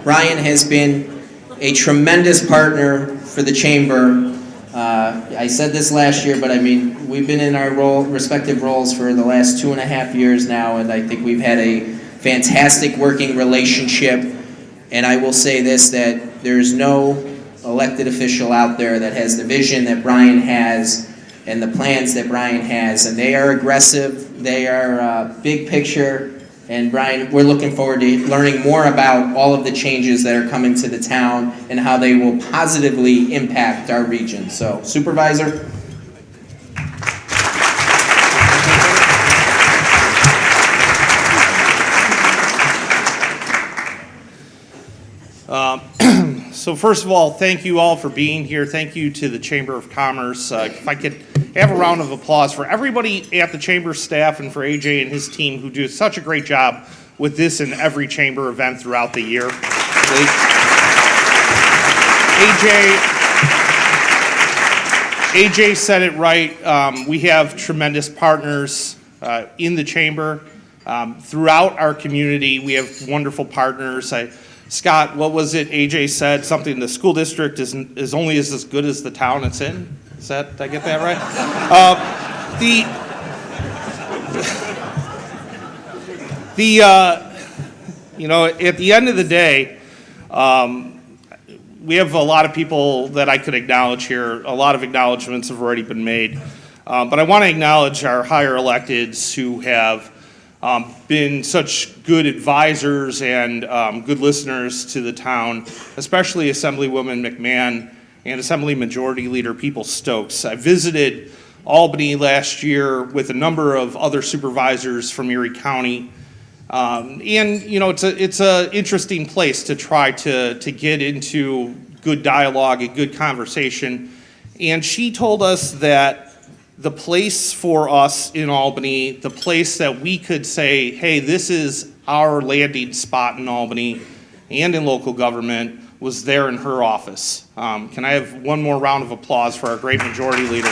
Brian has been a tremendous partner for the chamber. I said this last year, but I mean, we've been in our respective roles for the last 2.5 years now, and I think we've had a fantastic working relationship. And I will say this, that there's no elected official out there that has the vision that Brian has and the plans that Brian has. And they are aggressive, they are big picture. And Brian, we're looking forward to learning more about all of the changes that are coming to the town and how they will positively impact our region. So, Supervisor. So first of all, thank you all for being here. Thank you to the Chamber of Commerce. If I could have a round of applause for everybody at the Chamber staff and for AJ and his team who do such a great job with this and every Chamber event throughout the year. AJ said it right. We have tremendous partners in the Chamber. Throughout our community, we have wonderful partners. Scott, what was it AJ said? Something, the school district is only as good as the town it's in? Did I get that right? At the end of the day, we have a lot of people that I could acknowledge here. A lot of acknowledgments have already been made. But I want to acknowledge our higher electeds who have been such good advisors and good listeners to the town, especially Assemblywoman McMahon and Assembly Majority Leader Peoples-Stokes. I visited Albany last year with a number of other supervisors from Erie County. It's an interesting place to try to get into good dialogue and good conversation. And she told us that the place for us in Albany, the place that we could say, hey, this is our landing spot in Albany and in local government, was there in her office. Can I have one more round of applause for our great majority leader?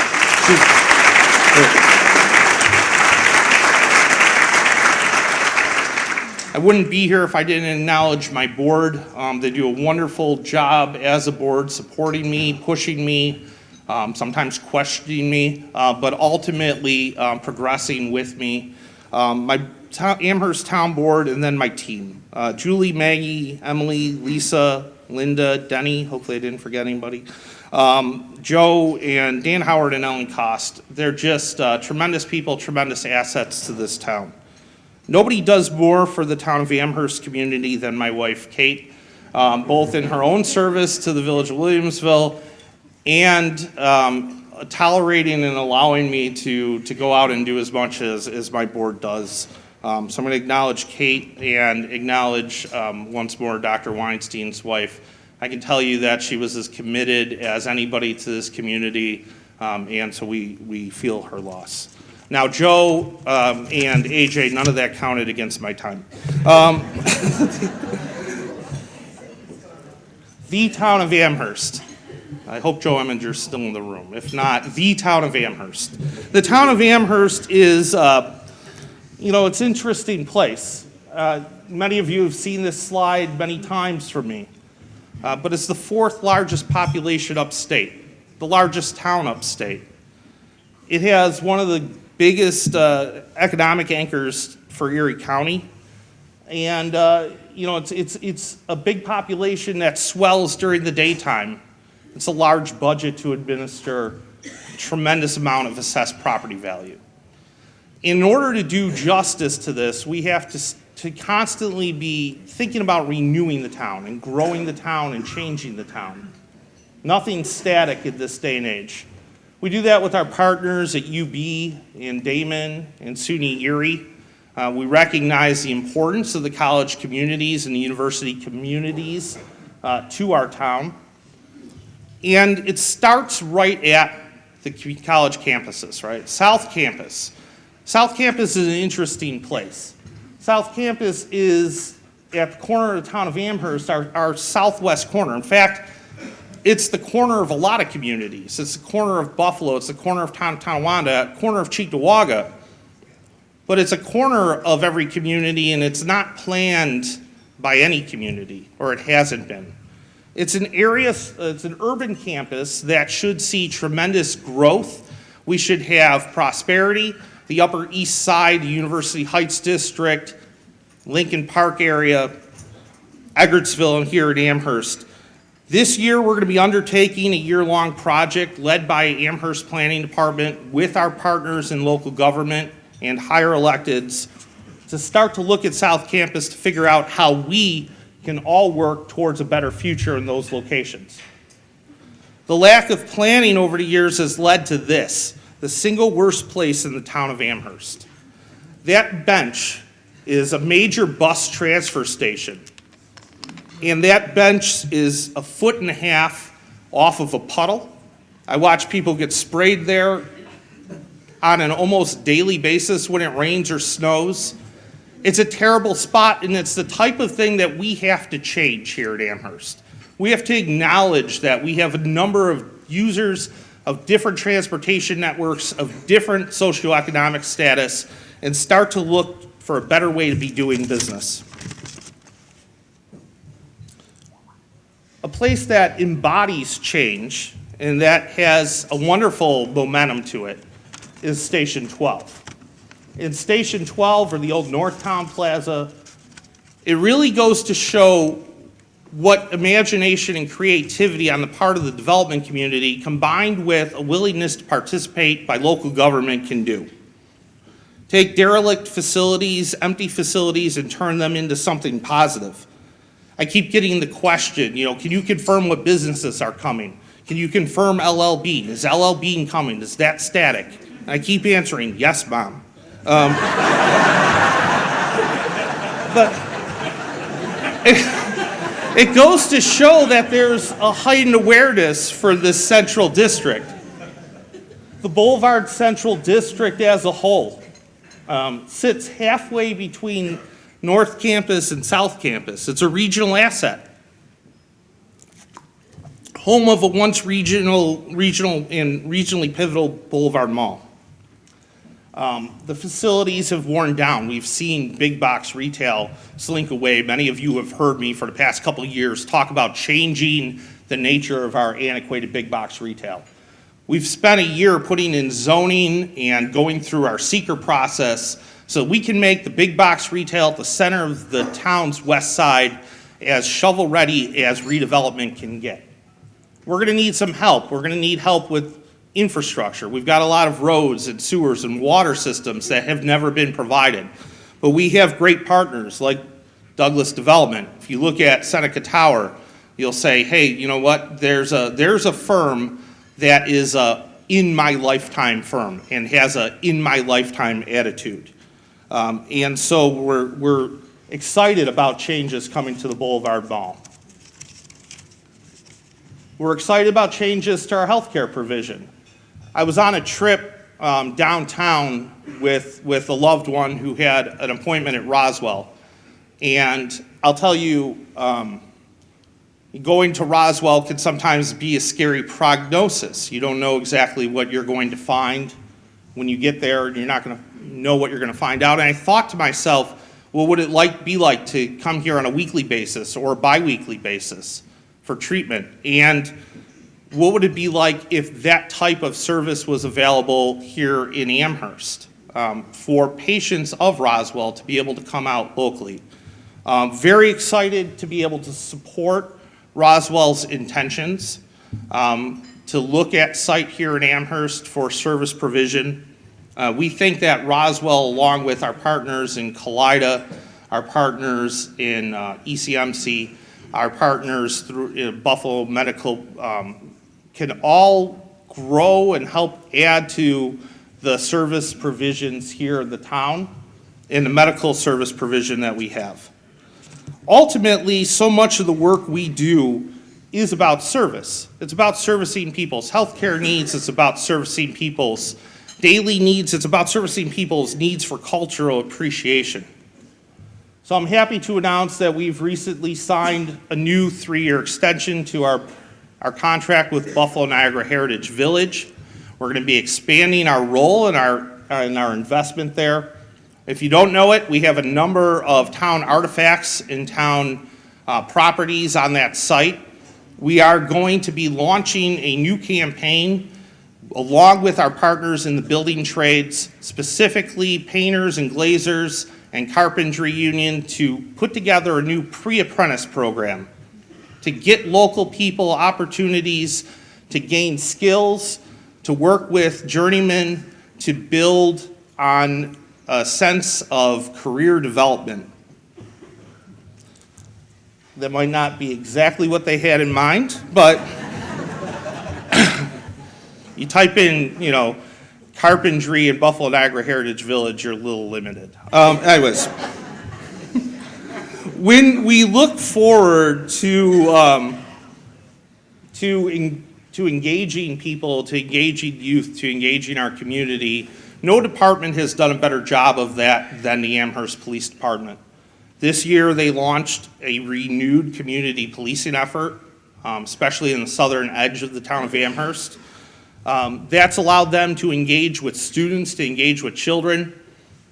I wouldn't be here if I didn't acknowledge my board. They do a wonderful job as a board, supporting me, pushing me, sometimes questioning me, but ultimately progressing with me. My Amherst Town Board, and then my team. Julie, Maggie, Emily, Lisa, Linda, Denny, hopefully I didn't forget anybody. Joe and Dan Howard and Ellen Cost. They're just tremendous people, tremendous assets to this town. Nobody does more for the town of Amherst community than my wife, Kate, both in her own service to the village of Williamsville and tolerating and allowing me to go out and do as much as my board does. So I'm going to acknowledge Kate and acknowledge once more Dr. Weinstein's wife. I can tell you that she was as committed as anybody to this community, and so we feel her loss. Now, Joe and AJ, none of that counted against my time. The town of Amherst. I hope Joe Emminger's still in the room. If not, the town of Amherst. The town of Amherst is, it's an interesting place. Many of you have seen this slide many times from me. But it's the fourth largest population upstate, the largest town upstate. It has one of the biggest economic anchors for Erie County. And, it's a big population that swells during the daytime. It's a large budget to administer, a tremendous amount of assessed property value. In order to do justice to this, we have to constantly be thinking about renewing the town and growing the town and changing the town. Nothing's static at this day and age. We do that with our partners at UB and Damon and SUNY Erie. We recognize the importance of the college communities and the university communities to our town. And it starts right at the college campuses, right? South Campus. South Campus is an interesting place. South Campus is at the corner of the town of Amherst, our southwest corner. In fact, it's the corner of a lot of communities. It's the corner of Buffalo, it's the corner of Tonawanda, corner of Cheektowaga. But it's a corner of every community, and it's not planned by any community, or it hasn't been. It's an urban campus that should see tremendous growth. We should have prosperity. The Upper East Side, the University Heights District, Lincoln Park area, Eggertsville, and here at Amherst. This year, we're going to be undertaking a year-long project led by Amherst Planning Department with our partners in local government and higher electeds to start to look at South Campus to figure out how we can all work towards a better future in those locations. The lack of planning over the years has led to this, the single worst place in the town of Amherst. That bench is a major bus transfer station, and that bench is 1.5 feet off of a puddle. I watch people get sprayed there on an almost daily basis when it rains or snows. It's a terrible spot, and it's the type of thing that we have to change here at Amherst. We have to acknowledge that we have a number of users of different transportation networks, of different socioeconomic status, and start to look for a better way to be doing business. A place that embodies change and that has a wonderful momentum to it is Station 12. In Station 12, or the old Northtown Plaza, it really goes to show what imagination and creativity on the part of the development community combined with a willingness to participate by local government can do. Take derelict facilities, empty facilities, and turn them into something positive. I keep getting the question, can you confirm what businesses are coming? Can you confirm LL Bean? Is LL Bean coming? Is that static? And I keep answering, yes, Mom. But it goes to show that there's a heightened awareness for this central district. The Boulevard Central District as a whole sits halfway between North Campus and South Campus. It's a regional asset. Home of a once regional and regionally pivotal Boulevard Mall. The facilities have worn down. We've seen big box retail slink away. Many of you have heard me for the past couple of years talk about changing the nature of our antiquated big box retail. We've spent a year putting in zoning and going through our seeker process so we can make the big box retail at the center of the town's west side as shovel ready as redevelopment can get. We're going to need some help. We're going to need help with infrastructure. We've got a lot of roads and sewers and water systems that have never been provided. But we have great partners like Douglas Development. If you look at Seneca Tower, you'll say, hey, you know what? There's a firm that is a in my lifetime firm and has a in my lifetime attitude. And so we're excited about changes coming to the Boulevard Mall. We're excited about changes to our healthcare provision. I was on a trip downtown with a loved one who had an appointment at Roswell. And I'll tell you, going to Roswell can sometimes be a scary prognosis. You don't know exactly what you're going to find when you get there, and you're not going to know what you're going to find out. And I thought to myself, well, what would it be like to come here on a weekly basis or a bi-weekly basis for treatment? And what would it be like if that type of service was available here in Amherst for patients of Roswell to be able to come out locally? Very excited to be able to support Roswell's intentions to look at site here in Amherst for service provision. We think that Roswell, along with our partners in Kaleida, our partners in ECMC, our partners through Buffalo Medical, can all grow and help add to the service provisions here in the town and the medical service provision that we have. Ultimately, so much of the work we do is about service. It's about servicing people's healthcare needs. It's about servicing people's daily needs. It's about servicing people's needs for cultural appreciation. So I'm happy to announce that we've recently signed a new 3-year extension to our contract with Buffalo Niagara Heritage Village. We're going to be expanding our role and our investment there. If you don't know it, we have a number of town artifacts and town properties on that site. We are going to be launching a new campaign along with our partners in the building trades, specifically painters and glazers and carpentry union, to put together a new pre-apprentice program to get local people opportunities to gain skills, to work with journeymen, to build on a sense of career development. That might not be exactly what they had in mind, but you type in, carpentry in Buffalo Niagara Heritage Village, you're a little limited. Anyways, when we look forward to engaging people, to engaging youth, to engaging our community, no department has done a better job of that than the Amherst Police Department. This year, they launched a renewed community policing effort, especially in the southern edge of the town of Amherst. That's allowed them to engage with students, to engage with children,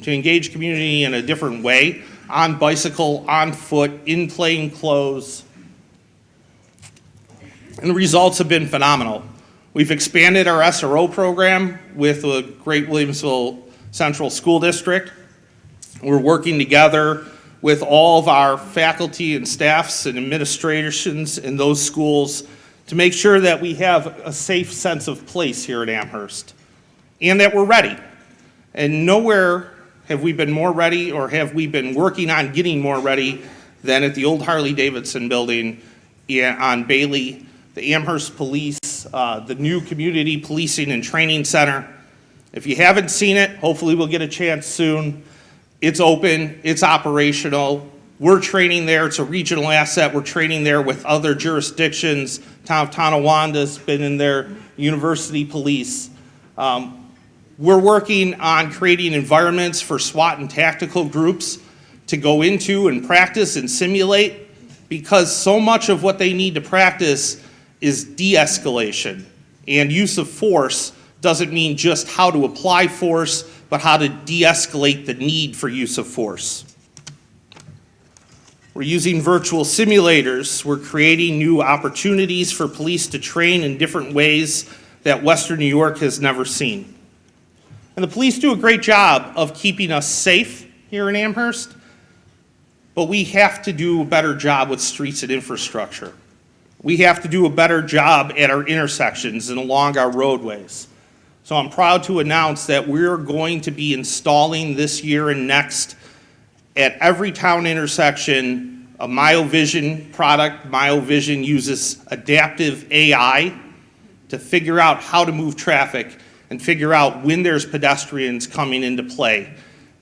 to engage community in a different way, on bicycle, on foot, in plain clothes. And the results have been phenomenal. We've expanded our SRO program with the Great Williamsville Central School District. We're working together with all of our faculty and staffs and administrations in those schools to make sure that we have a safe sense of place here at Amherst and that we're ready. And nowhere have we been more ready, or have we been working on getting more ready, than at the old Harley-Davidson building on Bailey, the Amherst Police, the new Community Policing and Training Center. If you haven't seen it, hopefully we'll get a chance soon. It's open, it's operational. We're training there, it's a regional asset. We're training there with other jurisdictions. Town of Tonawanda's been in their university police. We're working on creating environments for SWAT and tactical groups to go into and practice and simulate, because so much of what they need to practice is de-escalation. And use of force doesn't mean just how to apply force, but how to de-escalate the need for use of force. We're using virtual simulators. We're creating new opportunities for police to train in different ways that Western New York has never seen. And the police do a great job of keeping us safe here in Amherst, but we have to do a better job with streets and infrastructure. We have to do a better job at our intersections and along our roadways. So I'm proud to announce that we're going to be installing this year and next at every town intersection a MyoVision product. MyoVision uses adaptive AI to figure out how to move traffic and figure out when there's pedestrians coming into play.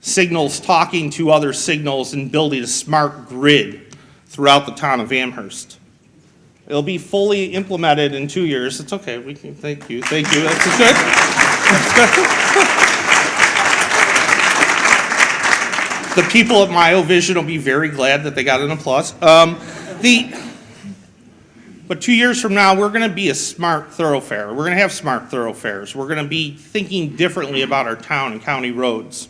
Signals talking to other signals and building a smart grid throughout the town of Amherst. It'll be fully implemented in 2 years. It's okay, thank you. That's good. The people at MyoVision will be very glad that they got an applause. But 2 years from now, we're going to be a smart thoroughfare. We're going to have smart thoroughfares. We're going to be thinking differently about our town and county roads.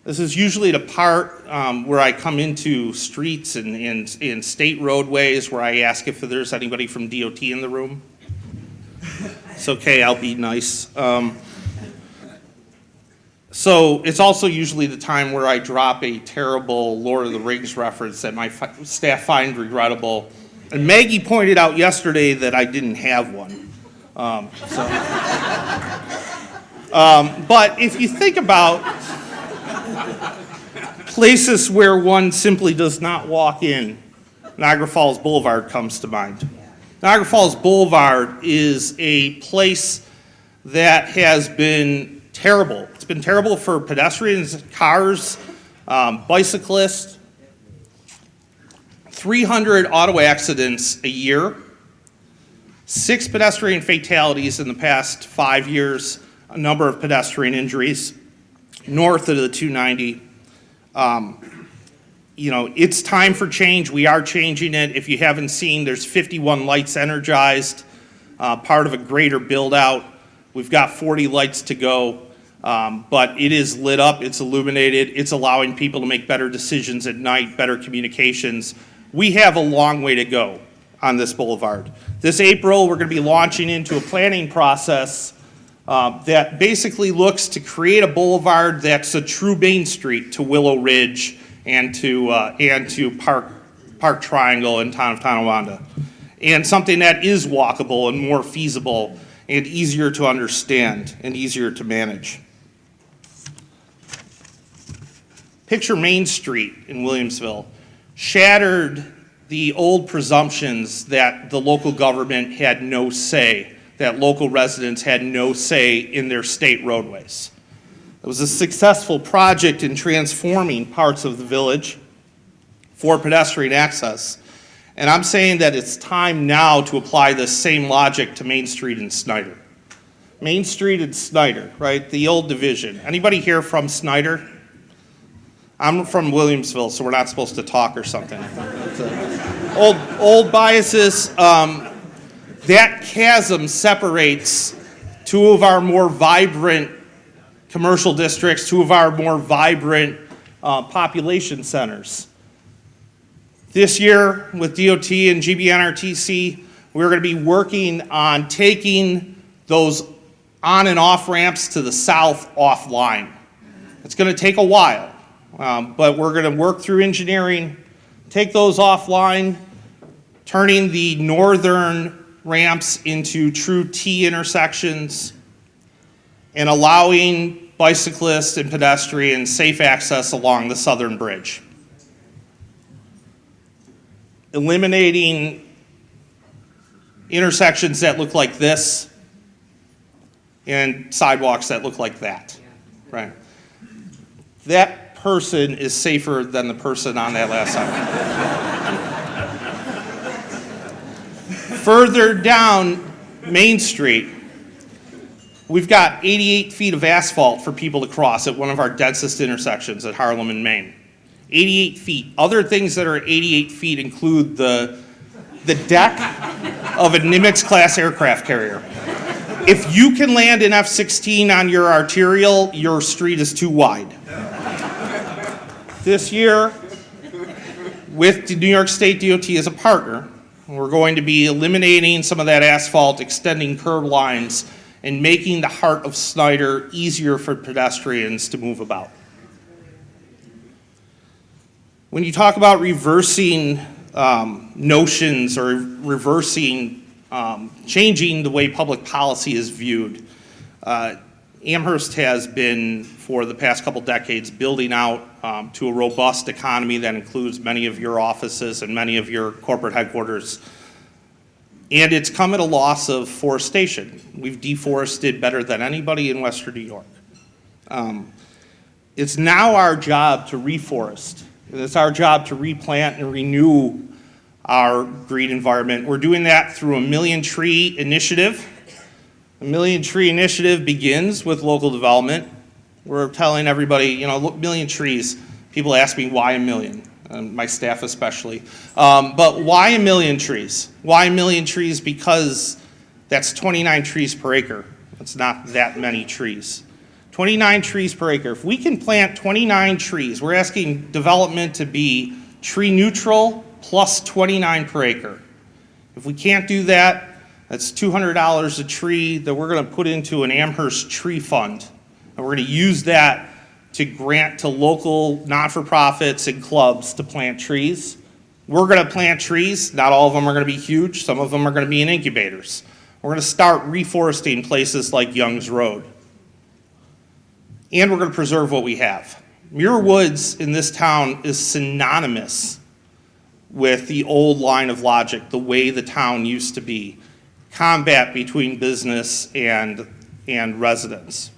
This is usually the part where I come into streets and state roadways where I ask if there's anybody from DOT in the room. It's okay, I'll be nice. So it's also usually the time where I drop a terrible Lord of the Rings reference that my staff find regrettable. And Maggie pointed out yesterday that I didn't have one. But if you think about places where one simply does not walk in, Niagara Falls Boulevard comes to mind. Niagara Falls Boulevard is a place that has been terrible. It's been terrible for pedestrians, cars, bicyclists. 300 auto accidents a year, 6 pedestrian fatalities in the past 5 years, a number of pedestrian injuries north of the 290. It's time for change. We are changing it. If you haven't seen, there's 51 lights energized, part of a greater build out. We've got 40 lights to go. But it is lit up, it's illuminated, it's allowing people to make better decisions at night, better communications. We have a long way to go on this boulevard. This April, we're going to be launching into a planning process that basically looks to create a boulevard that's a true Main Street to Willow Ridge and to Park Triangle in town of Tonawanda, and something that is walkable and more feasible and easier to understand and easier to manage. Picture Main Street in Williamsville, shattered the old presumptions that the local government had no say, that local residents had no say in their state roadways. It was a successful project in transforming parts of the village for pedestrian access. And I'm saying that it's time now to apply this same logic to Main Street and Snyder. Main Street and Snyder, right? The old division. Anybody here from Snyder? I'm from Williamsville, so we're not supposed to talk or something. Old biases. That chasm separates two of our more vibrant commercial districts, two of our more vibrant population centers. This year, with DOT and GBNRTC, we're going to be working on taking those on and off ramps to the south offline. It's going to take a while, but we're going to work through engineering, take those offline, turning the northern ramps into true T intersections, and allowing bicyclists and pedestrians safe access along the southern bridge. Eliminating intersections that look like this and sidewalks that look like that, right? That person is safer than the person on that last side. Further down Main Street, we've got 88 feet of asphalt for people to cross at one of our densest intersections at Harlem and Main. 88 feet. Other things that are 88 feet include the deck of a Nimitz-class aircraft carrier. If you can land an F-16 on your arterial, your street is too wide. This year, with the New York State DOT as a partner, we're going to be eliminating some of that asphalt, extending curb lines, and making the heart of Snyder easier for pedestrians to move about. When you talk about reversing notions or reversing, changing the way public policy is viewed, Amherst has been, for the past couple decades, building out to a robust economy that includes many of your offices and many of your corporate headquarters. And it's come at a loss of forestation. We've deforested better than anybody in Western New York. It's now our job to reforest. It's our job to replant and renew our green environment. We're doing that through a Million Tree Initiative. The Million Tree Initiative begins with local development. We're telling everybody, look, million trees. People ask me, why a million? My staff especially. But why a million trees? Why a million trees? Because that's 29 trees per acre. That's not that many trees. 29 trees per acre. If we can plant 29 trees, we're asking development to be tree neutral plus 29 per acre. If we can't do that, that's $200 a tree that we're going to put into an Amherst tree fund. And we're going to use that to grant to local not-for-profits and clubs to plant trees. We're going to plant trees. Not all of them are going to be huge. Some of them are going to be in incubators. We're going to start reforesting places like Young's Road. And we're going to preserve what we have. Muir Woods in this town is synonymous with the old line of logic, the way the town used to be. Combat between business and residents.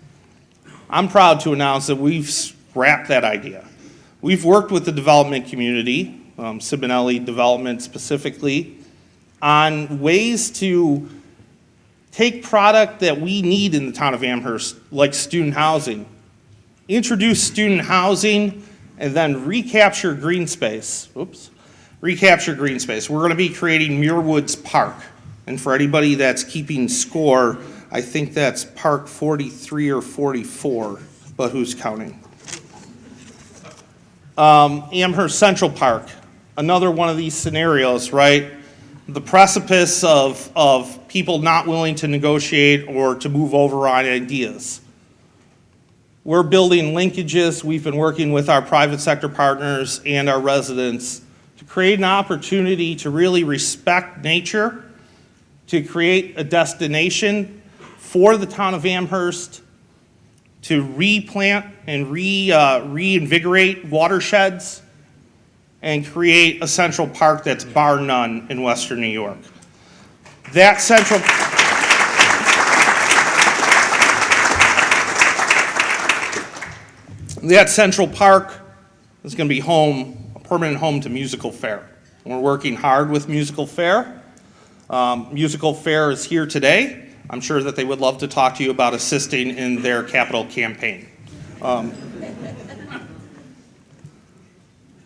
I'm proud to announce that we've scrapped that idea. We've worked with the development community, Simonelli Development specifically, on ways to take product that we need in the town of Amherst, like student housing, introduce student housing, and then recapture green space. Recapture green space. We're going to be creating Muir Woods Park. And for anybody that's keeping score, I think that's Park 43 or 44, but who's counting? Amherst Central Park, another one of these scenarios, right? The precipice of people not willing to negotiate or to move over on ideas. We're building linkages. We've been working with our private sector partners and our residents to create an opportunity to really respect nature, to create a destination for the town of Amherst, to replant and reinvigorate watersheds, and create a central park that's bar none in Western New York. That central park is going to be a permanent home to Musical Fair. We're working hard with Musical Fair. Musical Fair is here today. I'm sure that they would love to talk to you about assisting in their capital campaign.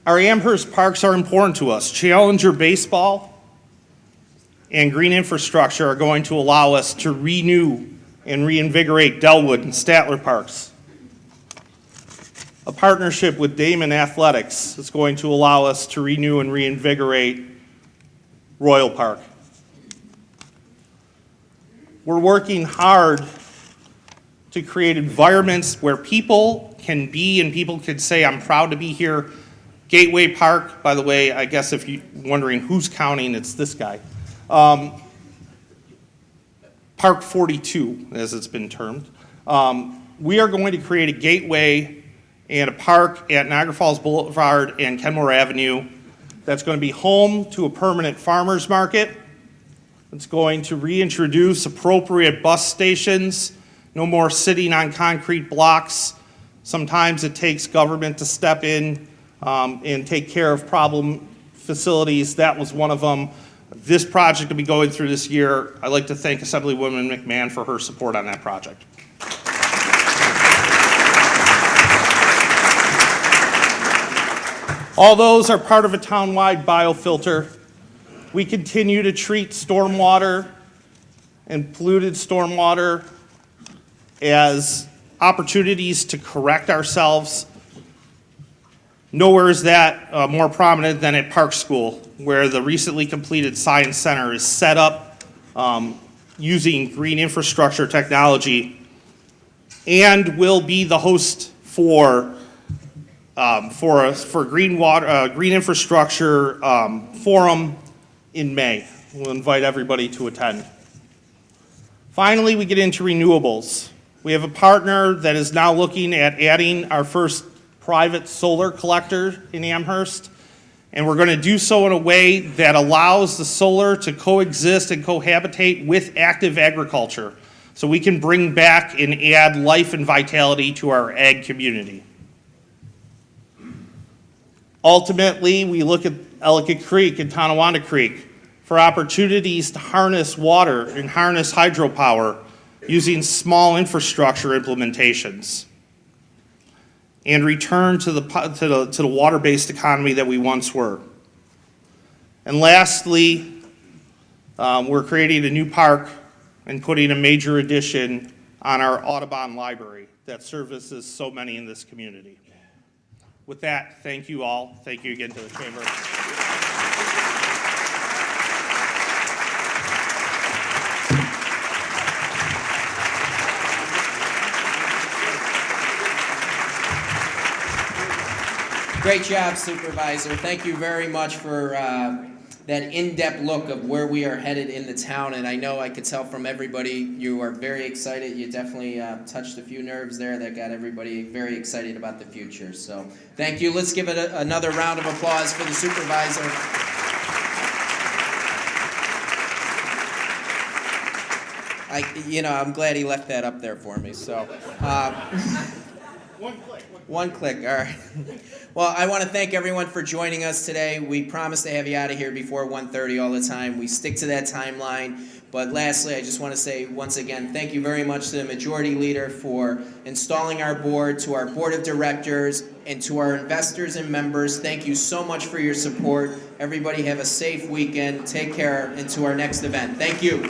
Our Amherst parks are important to us. Challenger baseball and green infrastructure are going to allow us to renew and reinvigorate Dellwood and Statler parks. A partnership with Damon Athletics is going to allow us to renew and reinvigorate Royal Park. We're working hard to create environments where people can be and people can say, I'm proud to be here. Gateway Park, by the way, I guess if you're wondering who's counting, it's this guy. Park 42, as it's been termed. We are going to create a gateway and a park at Niagara Falls Boulevard and Kenmore Avenue that's going to be home to a permanent farmers market. It's going to reintroduce appropriate bus stations, no more sitting on concrete blocks. Sometimes it takes government to step in and take care of problem facilities. That was one of them. This project will be going through this year. I'd like to thank Assemblywoman McMahon for her support on that project. All those are part of a town-wide biofilter. We continue to treat stormwater and polluted stormwater as opportunities to correct ourselves. Nowhere is that more prominent than at Park School, where the recently completed Science Center is set up using green infrastructure technology and will be the host for green infrastructure forum in May. We'll invite everybody to attend. Finally, we get into renewables. We have a partner that is now looking at adding our first private solar collector in Amherst, and we're going to do so in a way that allows the solar to coexist and cohabitate with active agriculture, so we can bring back and add life and vitality to our ag community. Ultimately, we look at Ellicott Creek and Tonawanda Creek for opportunities to harness water and harness hydropower using small infrastructure implementations and return to the water-based economy that we once were. And lastly, we're creating a new park and putting a major addition on our Audubon Library that services so many in this community. With that, thank you all. Thank you again to the Chamber. Great job, Supervisor. Thank you very much for that in-depth look of where we are headed in the town. And I know I could tell from everybody you are very excited. You definitely touched a few nerves there that got everybody very excited about the future. So thank you. Let's give it another round of applause for the Supervisor. I'm glad he left that up there for me. So. One click, all right. Well, I want to thank everyone for joining us today. We promise to have you out of here before 1:30 all the time. We stick to that timeline. But lastly, I just want to say once again, thank you very much to the Majority Leader for installing our board, to our Board of Directors, and to our investors and members. Thank you so much for your support. Everybody have a safe weekend. Take care, and to our next event. Thank you.